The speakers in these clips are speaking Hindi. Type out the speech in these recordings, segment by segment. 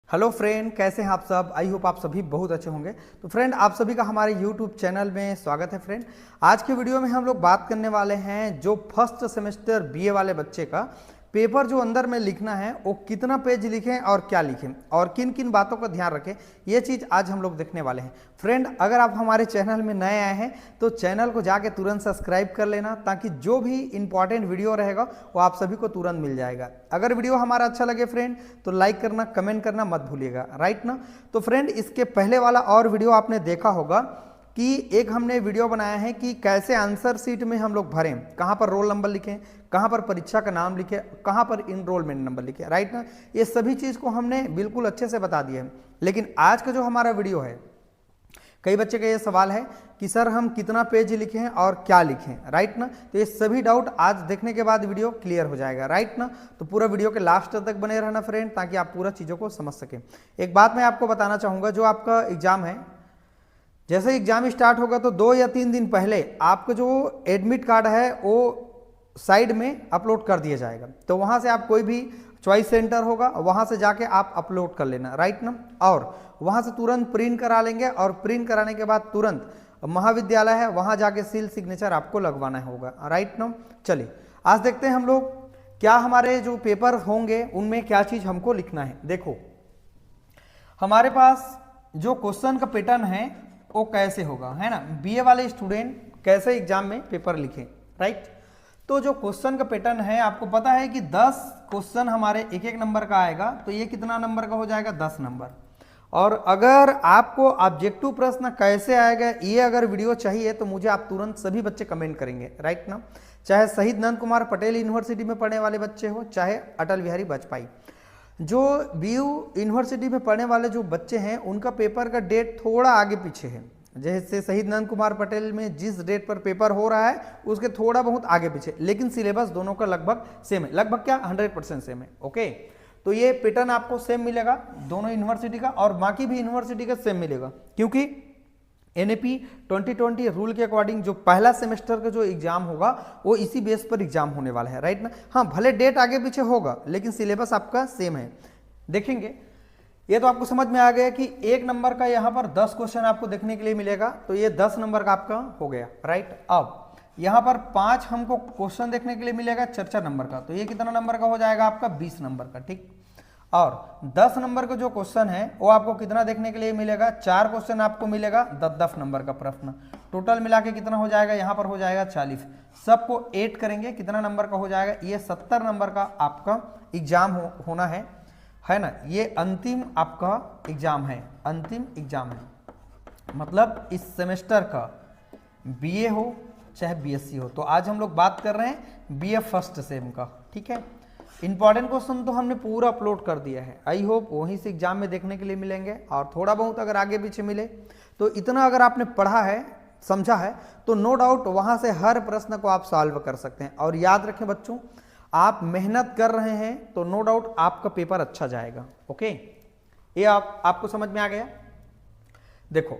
हेलो फ्रेंड, कैसे हैं आप सब। आई होप आप सभी बहुत अच्छे होंगे। तो फ्रेंड, आप सभी का हमारे यूट्यूब चैनल में स्वागत है। फ्रेंड, आज के वीडियो में हम लोग बात करने वाले हैं जो फर्स्ट सेमेस्टर बीए वाले बच्चे का पेपर जो अंदर में लिखना है वो कितना पेज लिखें और क्या लिखें और किन किन बातों का ध्यान रखें, ये चीज़ आज हम लोग देखने वाले हैं। फ्रेंड, अगर आप हमारे चैनल में नए आए हैं तो चैनल को जाके तुरंत सब्सक्राइब कर लेना, ताकि जो भी इंपॉर्टेंट वीडियो रहेगा वो आप सभी को तुरंत मिल जाएगा। अगर वीडियो हमारा अच्छा लगे फ्रेंड तो लाइक करना, कमेंट करना मत भूलिएगा, राइट ना। तो फ्रेंड, इसके पहले वाला और वीडियो आपने देखा होगा कि एक हमने वीडियो बनाया है कि कैसे आंसर शीट में हम लोग भरें, कहाँ पर रोल नंबर लिखें, कहाँ पर परीक्षा का नाम लिखें, कहाँ पर इनरोलमेंट नंबर लिखें, राइट ना। ये सभी चीज़ को हमने बिल्कुल अच्छे से बता दिया है। लेकिन आज का जो हमारा वीडियो है, कई बच्चे का ये सवाल है कि सर हम कितना पेज लिखें और क्या लिखें, राइट ना। तो ये सभी डाउट आज देखने के बाद वीडियो क्लियर हो जाएगा, राइट ना। तो पूरा वीडियो के लास्ट तक बने रहना फ्रेंड, ताकि आप पूरा चीज़ों को समझ सकें। एक बात मैं आपको बताना चाहूँगा, जो आपका एग्जाम है, जैसे एग्जाम स्टार्ट होगा तो 2 या 3 दिन पहले आपका जो एडमिट कार्ड है वो साइड में अपलोड कर दिया जाएगा। तो वहाँ से आप कोई भी चॉइस सेंटर होगा वहाँ से जाके आप अपलोड कर लेना, राइट ना। और वहाँ से तुरंत प्रिंट करा लेंगे और प्रिंट कराने के बाद तुरंत महाविद्यालय है वहाँ जाके सील सिग्नेचर आपको लगवाना होगा, राइट ना। चलिए आज देखते हैं हम लोग क्या हमारे जो पेपर होंगे उनमें क्या चीज़ हमको लिखना है। देखो, हमारे पास जो क्वेश्चन का पैटर्न है वो कैसे होगा, है ना। बीए वाले स्टूडेंट कैसे एग्जाम में पेपर लिखें, राइट। तो जो क्वेश्चन का पैटर्न है, आपको पता है कि 10 क्वेश्चन हमारे एक एक नंबर का आएगा, तो ये कितना नंबर का हो जाएगा, 10 नंबर। और अगर आपको ऑब्जेक्टिव प्रश्न कैसे आएगा ये अगर वीडियो चाहिए तो मुझे आप तुरंत सभी बच्चे कमेंट करेंगे, राइट ना। चाहे शहीद नंद कुमार पटेल यूनिवर्सिटी में पढ़ने वाले बच्चे हो, चाहे अटल बिहारी वाजपेयी। जो बीयू यूनिवर्सिटी में पढ़ने वाले जो बच्चे हैं उनका पेपर का डेट थोड़ा आगे पीछे है। जैसे शहीद नंद कुमार पटेल में जिस डेट पर पेपर हो रहा है उसके थोड़ा बहुत आगे पीछे, लेकिन सिलेबस दोनों का लगभग सेम है, लगभग क्या 100% सेम है। ओके, तो ये पैटर्न आपको सेम मिलेगा दोनों यूनिवर्सिटी का, और बाकी भी यूनिवर्सिटी का सेम मिलेगा, क्योंकि एनएपी 2020 रूल के अकॉर्डिंग जो पहला सेमेस्टर का जो एग्जाम होगा वो इसी बेस पर एग्जाम होने वाला है, राइट ना। हाँ, भले डेट आगे पीछे होगा लेकिन सिलेबस आपका सेम है। देखेंगे, ये तो आपको समझ में आ गया कि 1 नंबर का यहाँ पर 10 क्वेश्चन आपको देखने के लिए मिलेगा, तो ये 10 नंबर का आपका हो गया, राइट। अब यहाँ पर 5 हमको क्वेश्चन देखने के लिए मिलेगा 4 नंबर का, तो ये कितना नंबर का हो जाएगा आपका, 20 नंबर का, ठीक। और 10 नंबर का जो क्वेश्चन है वो आपको कितना देखने के लिए मिलेगा, 4 क्वेश्चन आपको मिलेगा 10 नंबर का प्रश्न। टोटल मिला के कितना हो जाएगा, यहाँ पर हो जाएगा 40। सबको ऐड करेंगे कितना नंबर का हो जाएगा, ये 70 नंबर का आपका एग्जाम होना है ना। ये अंतिम आपका एग्जाम है, अंतिम एग्जाम है, मतलब इस सेमेस्टर का बीए हो चाहे बीएससी हो। तो आज हम लोग बात कर रहे हैं बीए फर्स्ट सेम का, ठीक है। इंपॉर्टेंट क्वेश्चन तो हमने पूरा अपलोड कर दिया है, आई होप वहीं से एग्जाम में देखने के लिए मिलेंगे, और थोड़ा बहुत अगर आगे पीछे मिले तो इतना अगर आपने पढ़ा है, समझा है, तो नो डाउट वहाँ से हर प्रश्न को आप सॉल्व कर सकते हैं। और याद रखें बच्चों, आप मेहनत कर रहे हैं तो नो डाउट आपका पेपर अच्छा जाएगा। ओके, ये आपको समझ में आ गया। देखो,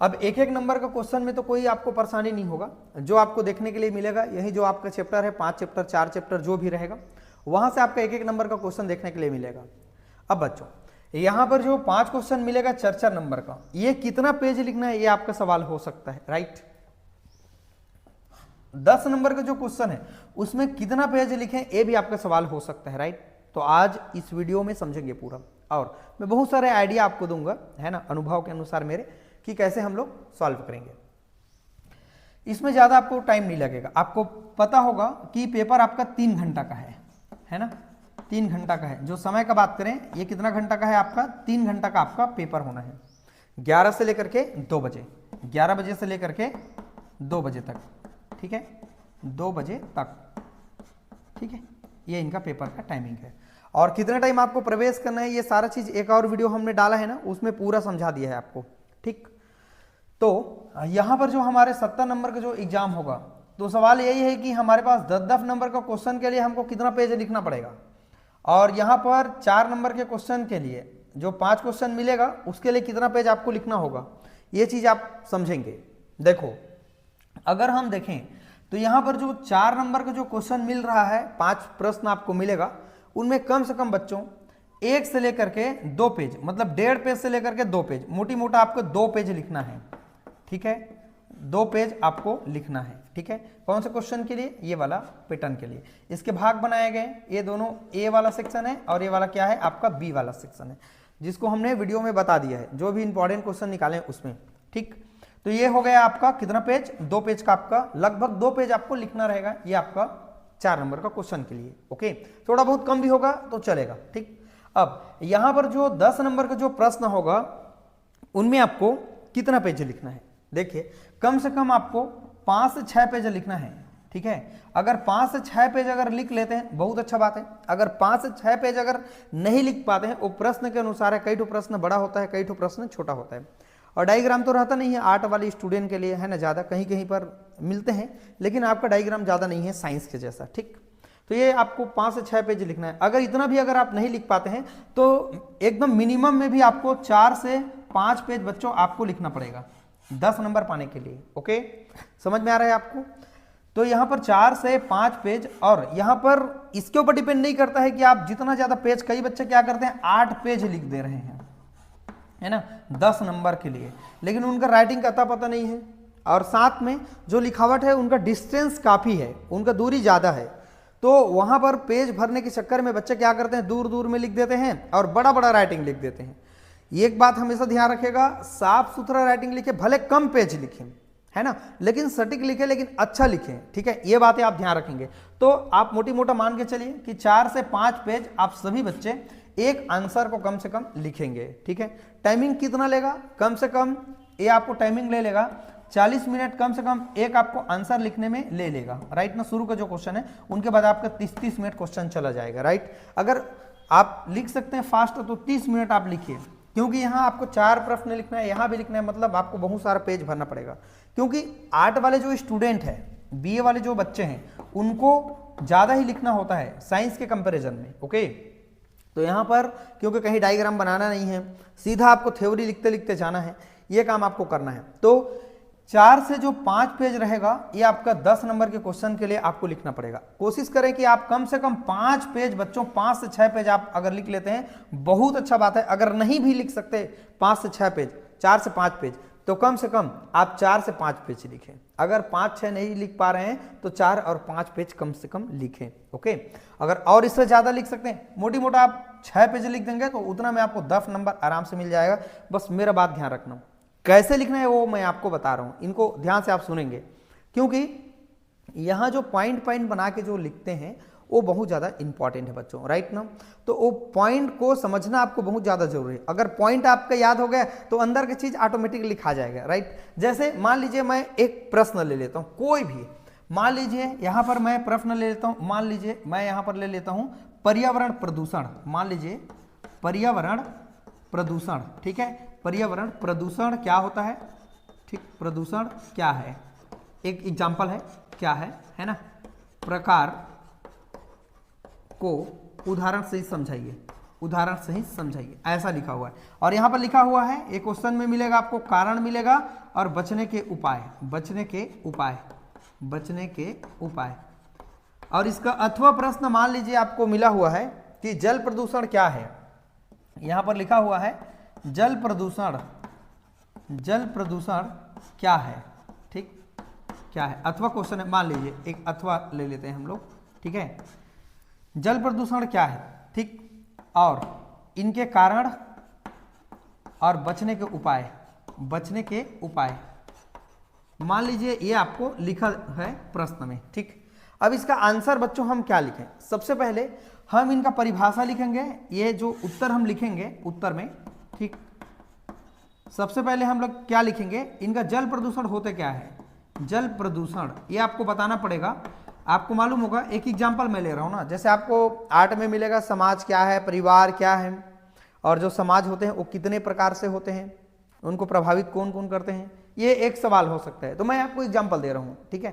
अब एक एक नंबर का क्वेश्चन में तो कोई आपको परेशानी नहीं होगा, जो आपको देखने के लिए मिलेगा यही जो आपका चैप्टर है, 5 चैप्टर 4 चैप्टर जो भी रहेगा वहां से आपका एक एक नंबर का क्वेश्चन देखने के लिए मिलेगा। अब बच्चों, यहां पर जो 5 क्वेश्चन मिलेगा 4 नंबर का, ये कितना पेज लिखना है ये आपका सवाल हो सकता है, राइट। 10 नंबर का जो क्वेश्चन है उसमें कितना पेज लिखें ये भी आपका सवाल हो सकता है, राइट। तो आज इस वीडियो में समझेंगे पूरा, और मैं बहुत सारे आइडिया आपको दूंगा, है ना, अनुभव के अनुसार मेरे, कि कैसे हम लोग सॉल्व करेंगे। इसमें ज्यादा आपको टाइम नहीं लगेगा। आपको पता होगा कि पेपर आपका 3 घंटा का है ना, 3 घंटा का है। जो समय का बात करें, ये कितना घंटा का है आपका, 3 घंटा का आपका पेपर होना है। 11 से लेकर के 2 बजे, 11 बजे से लेकर के 2 बजे तक, ठीक है, 2 बजे तक, ठीक है, ये इनका पेपर का टाइमिंग है। और कितना टाइम आपको प्रवेश करना है ये सारा चीज एक और वीडियो हमने डाला है ना, उसमें पूरा समझा दिया है आपको, ठीक। तो यहां पर जो हमारे 70 नंबर का जो एग्जाम होगा, तो सवाल यही है कि हमारे पास 10 नंबर का क्वेश्चन के लिए हमको कितना पेज लिखना पड़ेगा, और यहां पर 4 नंबर के क्वेश्चन के लिए जो 5 क्वेश्चन मिलेगा उसके लिए कितना पेज आपको लिखना होगा, ये चीज आप समझेंगे। देखो, अगर हम देखें तो यहां पर जो 4 नंबर का जो क्वेश्चन मिल रहा है, 5 प्रश्न आपको मिलेगा, उनमें कम से कम बच्चों 1 से लेकर के 2 पेज, मतलब 1.5 पेज से लेकर के 2 पेज, मोटी मोटा आपको 2 पेज लिखना है, ठीक है, 2 पेज आपको लिखना है, ठीक है। कौन से क्वेश्चन के लिए? ये वाला पैटर्न के लिए। इसके भाग बनाए गए, ये दोनों ए वाला सेक्शन है और ये वाला क्या है आपका बी वाला सेक्शन है, जिसको हमने वीडियो में बता दिया है, जो भी इंपॉर्टेंट क्वेश्चन निकाले उसमें, ठीक। तो ये हो गया आपका कितना पेज? 2 पेज का आपका लगभग 2 पेज आपको लिखना रहेगा, ये आपका 4 नंबर का क्वेश्चन के लिए, ओके। थोड़ा बहुत कम भी होगा तो चलेगा, ठीक। अब यहां पर जो 10 नंबर का जो प्रश्न होगा उनमें आपको कितना पेज लिखना है? देखिए कम से कम आपको 5 से 6 पेज लिखना है, ठीक है। अगर 5 से 6 पेज अगर लिख लेते हैं बहुत अच्छा बात है। अगर 5 से 6 पेज अगर नहीं लिख पाते हैं, वो प्रश्न के अनुसार है, कई ठो प्रश्न बड़ा होता है, कई ठो प्रश्न छोटा होता है, और डायग्राम तो रहता नहीं है आर्ट वाली स्टूडेंट के लिए, है ना, ज़्यादा कहीं कहीं पर मिलते हैं, लेकिन आपका डायग्राम ज़्यादा नहीं है साइंस के जैसा, ठीक। तो ये आपको 5 से 6 पेज लिखना है। अगर इतना भी अगर आप नहीं लिख पाते हैं तो एकदम मिनिमम में भी आपको 4 से 5 पेज बच्चों आपको लिखना पड़ेगा 10 नंबर पाने के लिए, ओके। समझ में आ रहा है आपको? तो यहाँ पर 4 से 5 पेज, और यहाँ पर इसके ऊपर डिपेंड नहीं करता है कि आप जितना ज़्यादा पेज, कई बच्चे क्या करते हैं 8 पेज लिख दे रहे हैं, है ना, 10 नंबर के लिए, लेकिन उनका राइटिंग का अता पता नहीं है, और साथ में जो लिखावट है उनका डिस्टेंस काफ़ी है, उनका दूरी ज़्यादा है, तो वहाँ पर पेज भरने के चक्कर में बच्चे क्या करते हैं दूर दूर में लिख देते हैं और बड़ा बड़ा राइटिंग लिख देते हैं। एक बात हमेशा ध्यान रखिएगा, साफ सुथरा राइटिंग लिखे, भले कम पेज लिखें, है ना, लेकिन सटीक लिखे, लेकिन अच्छा लिखें, ठीक है। ये बातें आप ध्यान रखेंगे तो आप मोटी मोटा मान के चलिए कि 4 से 5 पेज आप सभी बच्चे एक आंसर को कम से कम लिखेंगे, ठीक है। टाइमिंग कितना लेगा? कम से कम ये आपको टाइमिंग ले लेगा 40 मिनट, कम से कम एक आपको आंसर लिखने में ले लेगा, राइट ना। शुरू का जो क्वेश्चन है उनके बाद आपका 30-30 मिनट क्वेश्चन चला जाएगा, राइट। अगर आप लिख सकते हैं फास्ट तो 30 मिनट आप लिखिए, क्योंकि यहाँ आपको 4 प्रश्न लिखना है, यहाँ भी लिखना है, मतलब आपको बहुत सारा पेज भरना पड़ेगा, क्योंकि आर्ट वाले जो स्टूडेंट है, बीए वाले जो बच्चे हैं, उनको ज़्यादा ही लिखना होता है साइंस के कंपैरिजन में, ओके। तो यहाँ पर क्योंकि कहीं डायग्राम बनाना नहीं है, सीधा आपको थ्योरी लिखते लिखते जाना है, ये काम आपको करना है। तो 4 से जो 5 पेज रहेगा ये आपका 10 नंबर के क्वेश्चन के लिए आपको लिखना पड़ेगा। कोशिश करें कि आप कम से कम 5 पेज बच्चों, 5 से 6 पेज आप अगर लिख लेते हैं बहुत अच्छा बात है। अगर नहीं भी लिख सकते 5 से 6 पेज, 4 से 5 पेज, तो कम से कम आप 4 से 5 पेज लिखें। अगर 5-6 नहीं लिख पा रहे हैं तो 4 और 5 पेज कम से कम लिखें, ओके। अगर और इससे ज़्यादा लिख सकते हैं, मोटी मोटा आप 6 पेज लिख देंगे तो उतना में आपको 10 नंबर आराम से मिल जाएगा। बस मेरा बात ध्यान रखना, कैसे लिखना है वो मैं आपको बता रहा हूँ, इनको ध्यान से आप सुनेंगे, क्योंकि यहाँ जो पॉइंट पॉइंट बना के जो लिखते हैं वो बहुत ज़्यादा इंपॉर्टेंट है बच्चों, राइट ना। तो वो पॉइंट को समझना आपको बहुत ज़्यादा जरूरी है। अगर पॉइंट आपका याद हो गया तो अंदर की चीज़ ऑटोमेटिक लिखा जाएगा, राइट। जैसे मान लीजिए मैं एक प्रश्न ले लेता हूँ, कोई भी, मान लीजिए यहाँ पर मैं प्रश्न ले लेता हूँ, मान लीजिए मैं यहाँ पर ले लेता हूँ पर्यावरण प्रदूषण, मान लीजिए पर्यावरण प्रदूषण, ठीक है। पर्यावरण प्रदूषण क्या होता है, ठीक, प्रदूषण क्या है, एक एग्जाम्पल है क्या है ना, प्रकार को उदाहरण से ही समझाइए, उदाहरण से ही समझाइए, ऐसा लिखा हुआ है। और यहाँ पर लिखा हुआ है, एक क्वेश्चन में मिलेगा आपको कारण मिलेगा और बचने के उपाय, बचने के उपाय, बचने के उपाय। और इसका अथवा प्रश्न मान लीजिए आपको मिला हुआ है कि जल प्रदूषण क्या है, यहाँ पर लिखा हुआ है जल प्रदूषण, जल प्रदूषण क्या है, ठीक, क्या है, अथवा क्वेश्चन है, मान लीजिए एक अथवा ले लेते हैं हम लोग, ठीक है। जल प्रदूषण क्या है, ठीक, और इनके कारण और बचने के उपाय, बचने के उपाय, मान लीजिए ये आपको लिखा है प्रश्न में, ठीक। अब इसका आंसर बच्चों हम क्या लिखें? सबसे पहले हम इनका परिभाषा लिखेंगे, ये जो उत्तर हम लिखेंगे उत्तर में, ठीक। सबसे पहले हम लोग क्या लिखेंगे, इनका जल प्रदूषण होते क्या है, जल प्रदूषण ये आपको बताना पड़ेगा। आपको मालूम होगा, एक एग्जांपल मैं ले रहा हूँ ना, जैसे आपको आर्ट में मिलेगा समाज क्या है, परिवार क्या है, और जो समाज होते हैं वो कितने प्रकार से होते हैं, उनको प्रभावित कौन कौन करते हैं, ये एक सवाल हो सकता है। तो मैं आपको एग्जांपल दे रहा हूँ, ठीक है।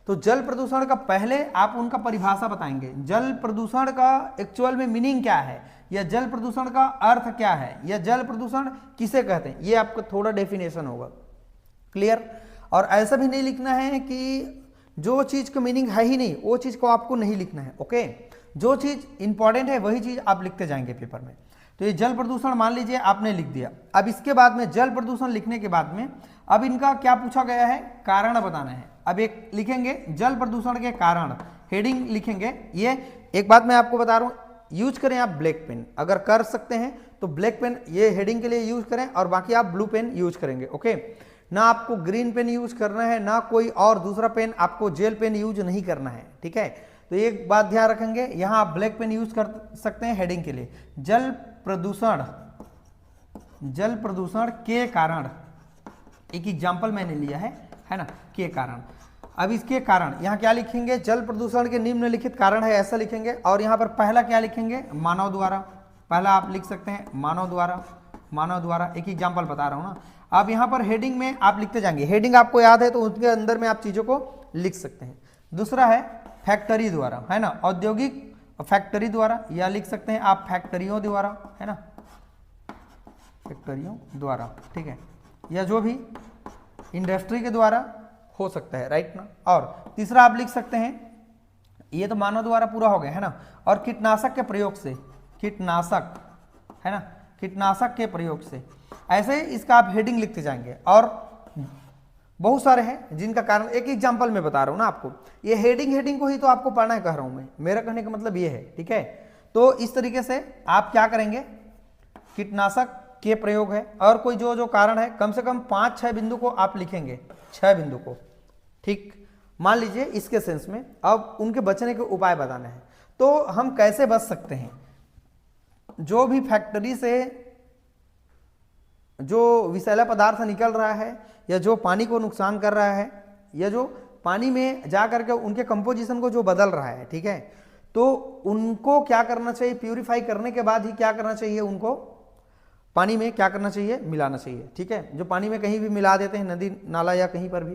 तो जल प्रदूषण का पहले आप उनका परिभाषा बताएंगे, जल प्रदूषण का एक्चुअल में मीनिंग क्या है, या जल प्रदूषण का अर्थ क्या है, या जल प्रदूषण किसे कहते हैं, ये आपको थोड़ा डेफिनेशन होगा, क्लियर। और ऐसा भी नहीं लिखना है कि जो चीज़ का मीनिंग है ही नहीं वो चीज़ को आपको नहीं लिखना है, ओके। जो चीज़ इंपॉर्टेंट है वही चीज़ आप लिखते जाएंगे पेपर में। तो ये जल प्रदूषण मान लीजिए आपने लिख दिया। अब इसके बाद में जल प्रदूषण लिखने के बाद में अब इनका क्या पूछा गया है, कारण बताना है। अब एक लिखेंगे जल प्रदूषण के कारण, हेडिंग लिखेंगे। ये एक बात मैं आपको बता रहा हूँ, यूज करें आप ब्लैक पेन, अगर कर सकते हैं तो ब्लैक पेन ये हेडिंग के लिए यूज करें, और बाकी आप ब्लू पेन यूज करेंगे। ओके, ना आपको ग्रीन पेन यूज करना है, ना कोई और दूसरा पेन, आपको जेल पेन यूज नहीं करना है। ठीक है, तो एक बात ध्यान रखेंगे, यहां आप ब्लैक पेन यूज कर सकते हैं हेडिंग के लिए। जल प्रदूषण के कारण, एक एग्जाम्पल मैंने लिया है ना, के कारण। अब इसके कारण यहाँ क्या लिखेंगे, जल प्रदूषण के निम्नलिखित कारण है, ऐसा लिखेंगे। और यहाँ पर पहला क्या लिखेंगे, मानव द्वारा। पहला आप लिख सकते हैं मानव द्वारा, एक एग्जाम्पल बता रहा हूँ ना। अब यहाँ पर हेडिंग में आप लिखते जाएंगे, हेडिंग आपको याद है तो उसके अंदर में आप चीजों को लिख सकते हैं। दूसरा है फैक्ट्री द्वारा, है ना, औद्योगिक फैक्ट्री द्वारा, या लिख सकते हैं आप फैक्ट्रियों द्वारा, है ना, फैक्ट्रियों द्वारा। ठीक है, या जो भी इंडस्ट्री के द्वारा हो सकता है, राइट ना। और तीसरा आप लिख सकते हैं, ये तो मानव द्वारा पूरा हो गया, है ना। और कीटनाशक के प्रयोग से, कीटनाशक, है ना, कीटनाशक के प्रयोग से, ऐसे इसका आप हेडिंग लिखते जाएंगे। और बहुत सारे हैं जिनका कारण, एक एग्जांपल में बता रहा हूं ना आपको, ये हेडिंग को ही तो आपको पढ़ना है, कह रहा हूं मैं, मेरा कहने का मतलब ये है। ठीक है, तो इस तरीके से आप क्या करेंगे, कीटनाशक के प्रयोग है, और कोई जो कारण है, कम से कम 5-6 बिंदु को आप लिखेंगे, 6 बिंदु को। ठीक, मान लीजिए इसके सेंस में। अब उनके बचने के उपाय बताने हैं। तो हम कैसे बच सकते हैं, जो भी फैक्ट्री से जो विषैला पदार्थ निकल रहा है, या जो पानी को नुकसान कर रहा है, या जो पानी में जा करके उनके कंपोजिशन को जो बदल रहा है, ठीक है, तो उनको क्या करना चाहिए, प्यूरिफाई करने के बाद ही क्या करना चाहिए, उनको पानी में क्या करना चाहिए, मिलाना चाहिए। ठीक है, जो पानी में कहीं भी मिला देते हैं, नदी नाला या कहीं पर भी,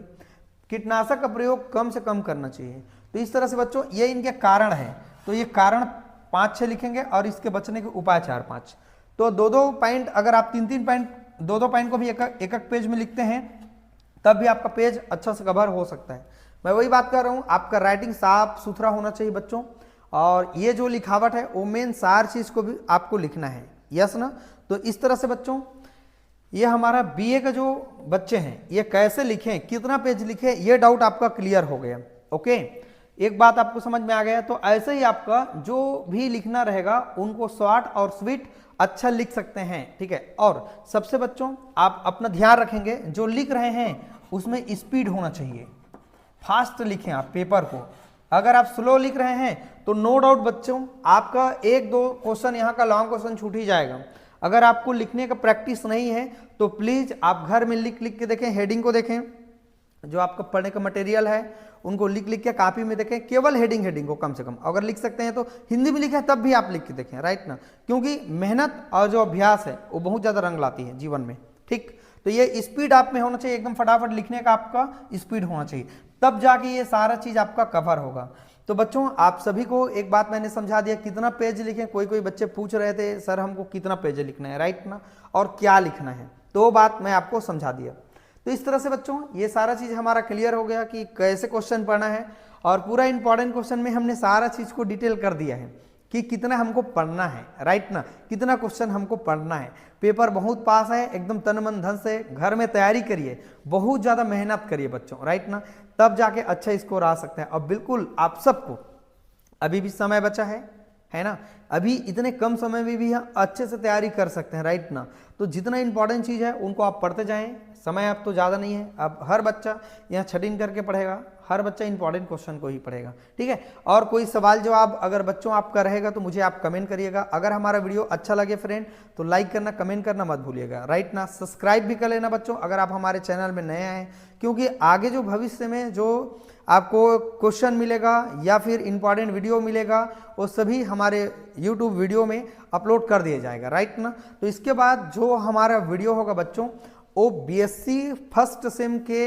कीटनाशक का प्रयोग कम से कम करना चाहिए। तो इस तरह से बच्चों ये इनके कारण हैं। तो ये कारण 5-6 लिखेंगे, और इसके बचने के उपाय 4-5। तो 2-2 पॉइंट, अगर आप 3-3 पॉइंट, 2-2 पॉइंट को भी एक पेज में लिखते हैं, तब भी आपका पेज अच्छा से कवर हो सकता है। मैं वही बात कर रहा हूँ, आपका राइटिंग साफ सुथरा होना चाहिए बच्चों, और ये जो लिखावट है वो मेन सार चीज को भी आपको लिखना है। यस ना। तो इस तरह से बच्चों ये हमारा बीए का जो बच्चे हैं, ये कैसे लिखें, कितना पेज लिखें, ये डाउट आपका क्लियर हो गया। ओके, एक बात आपको समझ में आ गया। तो ऐसे ही आपका जो भी लिखना रहेगा, उनको शॉर्ट और स्वीट अच्छा लिख सकते हैं। ठीक है, और सबसे बच्चों आप अपना ध्यान रखेंगे, जो लिख रहे हैं उसमें स्पीड होना चाहिए, फास्ट लिखें आप पेपर को। अगर आप स्लो लिख रहे हैं तो नो डाउट बच्चों आपका 1-2 क्वेश्चन यहाँ का लॉन्ग क्वेश्चन छूट ही जाएगा। अगर आपको लिखने का प्रैक्टिस नहीं है तो प्लीज आप घर में लिख के देखें, हेडिंग को देखें, जो आपका पढ़ने का मटेरियल है उनको लिख के कॉपी में देखें, केवल हेडिंग को कम से कम। अगर लिख सकते हैं तो हिंदी में लिखें, तब भी आप लिख के देखें, राइट ना, क्योंकि मेहनत और जो अभ्यास है वो बहुत ज्यादा रंग लाती है जीवन में। ठीक, तो ये स्पीड आप में होना चाहिए, एकदम फटाफट लिखने का आपका स्पीड होना चाहिए, तब जाके ये सारा चीज आपका कवर होगा। तो बच्चों आप सभी को एक बात मैंने समझा दिया, कितना पेज लिखें। कोई बच्चे पूछ रहे थे सर हमको कितना पेज लिखना है, राइट ना, और क्या लिखना है, तो वो बात मैं आपको समझा दिया। तो इस तरह से बच्चों ये सारा चीज हमारा क्लियर हो गया कि कैसे क्वेश्चन पढ़ना है, और पूरा इंपॉर्टेंट क्वेश्चन में हमने सारा चीज को डिटेल कर दिया है कि कितना हमको पढ़ना है, राइट ना, कितना क्वेश्चन हमको पढ़ना है। पेपर बहुत पास है, एकदम तन मन धन से घर में तैयारी करिए, बहुत ज्यादा मेहनत करिए बच्चों, राइट ना, तब जाके अच्छा स्कोर आ सकते हैं। अब बिल्कुल आप सबको अभी भी समय बचा है ना, अभी इतने कम समय में भी हम अच्छे से तैयारी कर सकते हैं, राइट ना। तो जितना इंपॉर्टेंट चीज है उनको आप पढ़ते जाएं, समय अब तो ज़्यादा नहीं है, अब हर बच्चा यहाँ छठीन करके पढ़ेगा, हर बच्चा इंपॉर्टेंट क्वेश्चन को ही पढ़ेगा। ठीक है, और कोई सवाल जवाब अगर बच्चों आपका रहेगा तो मुझे आप कमेंट करिएगा। अगर हमारा वीडियो अच्छा लगे फ्रेंड तो लाइक करना, कमेंट करना मत भूलिएगा, राइट ना। सब्सक्राइब भी कर लेना बच्चों अगर आप हमारे चैनल में नए आए, क्योंकि आगे जो भविष्य में जो आपको क्वेश्चन मिलेगा या फिर इंपॉर्टेंट वीडियो मिलेगा वो सभी हमारे यूट्यूब वीडियो में अपलोड कर दिया जाएगा, राइट ना। तो इसके बाद जो हमारा वीडियो होगा बच्चों वो बीएससी फर्स्ट सेम के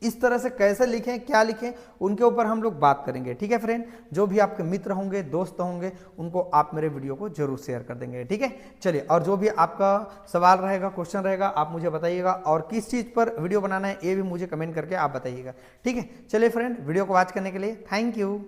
इस तरह से कैसे लिखें, क्या लिखें, उनके ऊपर हम लोग बात करेंगे। ठीक है फ्रेंड, जो भी आपके मित्र होंगे, दोस्त होंगे, उनको आप मेरे वीडियो को जरूर शेयर कर देंगे। ठीक है, चलिए, और जो भी आपका सवाल रहेगा, क्वेश्चन रहेगा, आप मुझे बताइएगा, और किस चीज़ पर वीडियो बनाना है ये भी मुझे कमेंट करके आप बताइएगा। ठीक है, चलिए फ्रेंड, वीडियो को वॉच करने के लिए थैंक यू।